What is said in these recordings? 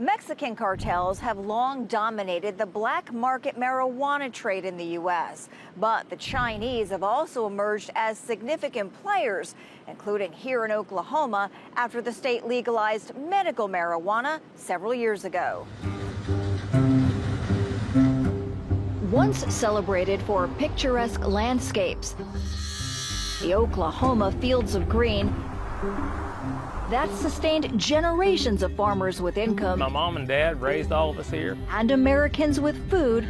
Mexican cartels have long dominated the black market marijuana trade in the U.S., but the Chinese have also emerged as significant players, including here in Oklahoma after the state legalized medical marijuana several years ago. Once celebrated for picturesque landscapes, the Oklahoma fields of green that sustained generations of farmers with income. My mom and dad raised all of us here. And Americans with food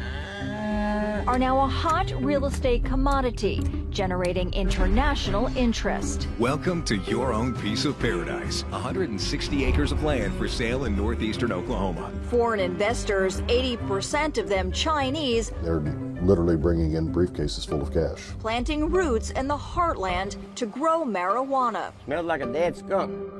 are now a hot real estate commodity, generating international interest. Welcome to your own piece of paradise. 160 acres of land for sale in northeastern Oklahoma. Foreign investors, 80% of them Chinese, they're literally bringing in briefcases full of cash. Planting roots in the heartland to grow marijuana. Smells like a dead skunk.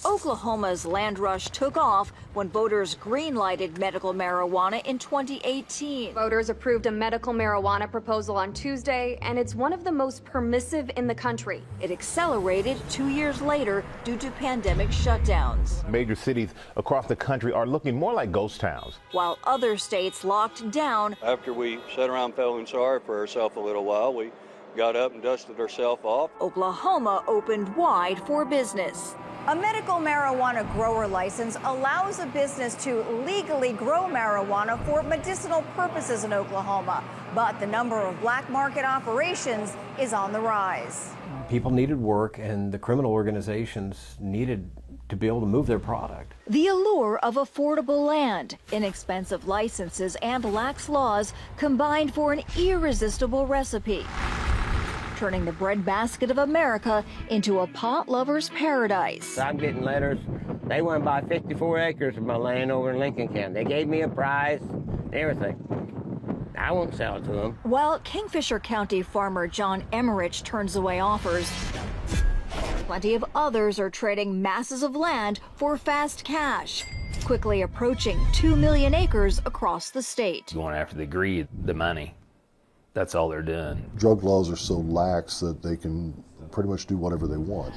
Oklahoma's land rush took off when voters green-lighted medical marijuana in 2018. Voters approved a medical marijuana proposal on Tuesday, and it's one of the most permissive in the country. It accelerated 2 years later due to pandemic shutdowns. Major cities across the country are looking more like ghost towns, while other states locked down. After we sat around feeling sorry for ourselves a little while, we got up and dusted ourselves off. Oklahoma opened wide for business. A medical marijuana grower license allows a business to legally grow marijuana for medicinal purposes in Oklahoma, but the number of black market operations is on the rise. People needed work, and the criminal organizations needed to be able to move their product. The allure of affordable land, inexpensive licenses, and lax laws combined for an irresistible recipe, turning the breadbasket of America into a pot lover's paradise. I'm getting letters. They want to buy 54 acres of my land over in Lincoln County. They gave me a price, everything. I won't sell it to them. While Kingfisher County farmer John Emmerich turns away offers, plenty of others are trading masses of land for fast cash, quickly approaching 2 million acres across the state. Going after the greed, the money. That's all they're doing. Drug laws are so lax that they can pretty much do whatever they want.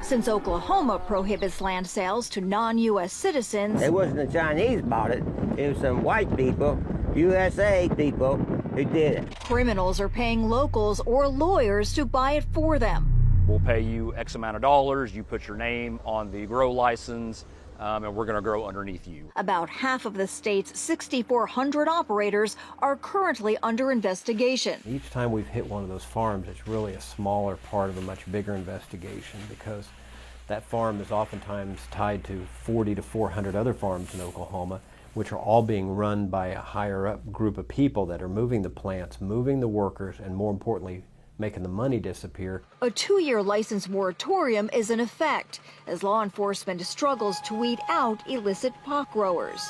Since Oklahoma prohibits land sales to non-U.S. citizens, it wasn't the Chinese bought it. It was some white people, USA people, who did it. Criminals are paying locals or lawyers to buy it for them. We'll pay you X amount of dollars. You put your name on the grow license. And we're going to grow underneath you. About half of the state's 6,400 operators are currently under investigation. Each time we've hit one of those farms, it's really a smaller part of a much bigger investigation, because that farm is oftentimes tied to 40 to 400 other farms in Oklahoma, which are all being run by a higher up group of people that are moving the plants, moving the workers, and more importantly, making the money disappear. A 2-year license moratorium is in effect as law enforcement struggles to weed out illicit pot growers.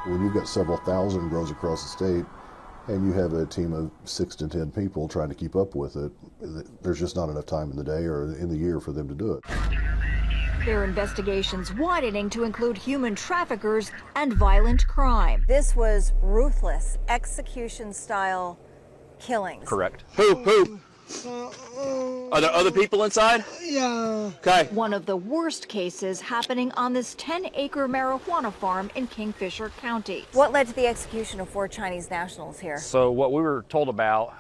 When you've got several thousand grows across the state and you have a team of 6 to 10 people trying to keep up with it, there's just not enough time in the day or in the year for them to do it. Their investigations widening to include human traffickers and violent crime. This was ruthless execution-style killings. Correct. Who? Are there other people inside? Yeah. Okay. One of the worst cases happening on this 10-acre marijuana farm in Kingfisher County. What led to the execution of 4 Chinese nationals here? So what we were told about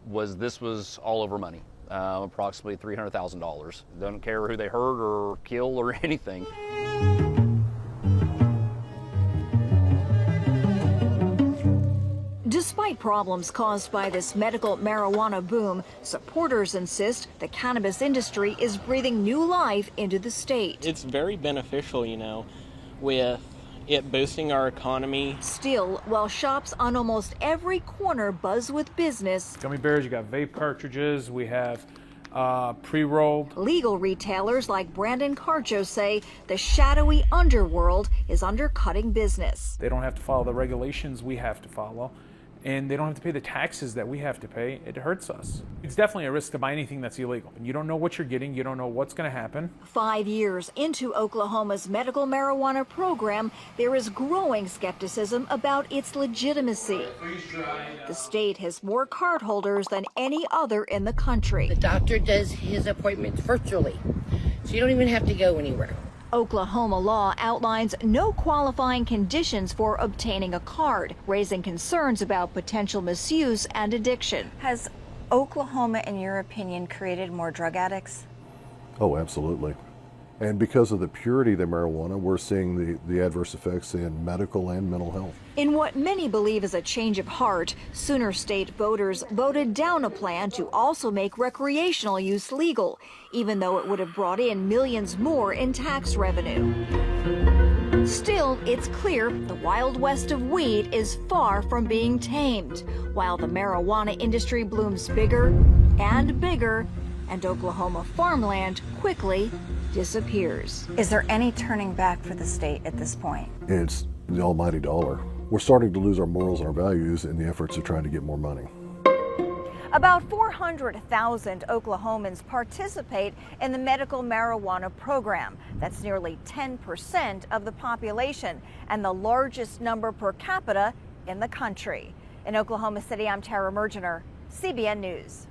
was this was all over money. Approximately $300,000. Don't care who they hurt or kill or anything. Despite problems caused by this medical marijuana boom, supporters insist the cannabis industry is breathing new life into the state. It's very beneficial, you know, with it boosting our economy. Still, while shops on almost every corner buzz with business, gummy bears, you got vape cartridges, we have pre-rolled. Legal retailers like Brandon Carcho say the shadowy underworld is undercutting business. They don't have to follow the regulations we have to follow, and they don't have to pay the taxes that we have to pay, it hurts us. It's definitely a risk to buy anything that's illegal. You don't know what you're getting, you don't know what's going to happen. 5 years into Oklahoma's medical marijuana program, there is growing skepticism about its legitimacy. The state has more cardholders than any other in the country. The doctor does his appointments virtually, so you don't even have to go anywhere. Oklahoma law outlines no qualifying conditions for obtaining a card, raising concerns about potential misuse and addiction. Has Oklahoma, in your opinion, created more drug addicts? Oh, absolutely. And because of the purity of the marijuana, we're seeing the adverse effects in medical and mental health. In what many believe is a change of heart, Sooner State voters voted down a plan to also make recreational use legal, even though it would have brought in millions more in tax revenue. Still, it's clear the Wild West of weed is far from being tamed, while the marijuana industry blooms bigger and bigger, and Oklahoma farmland quickly disappears. Is there any turning back for the state at this point? It's the almighty dollar. We're starting to lose our morals and our values in the efforts of trying to get more money. About 400,000 Oklahomans participate in the medical marijuana program. That's nearly 10% of the population and the largest number per capita in the country. In Oklahoma City, I'm Tara Mergener, CBN News.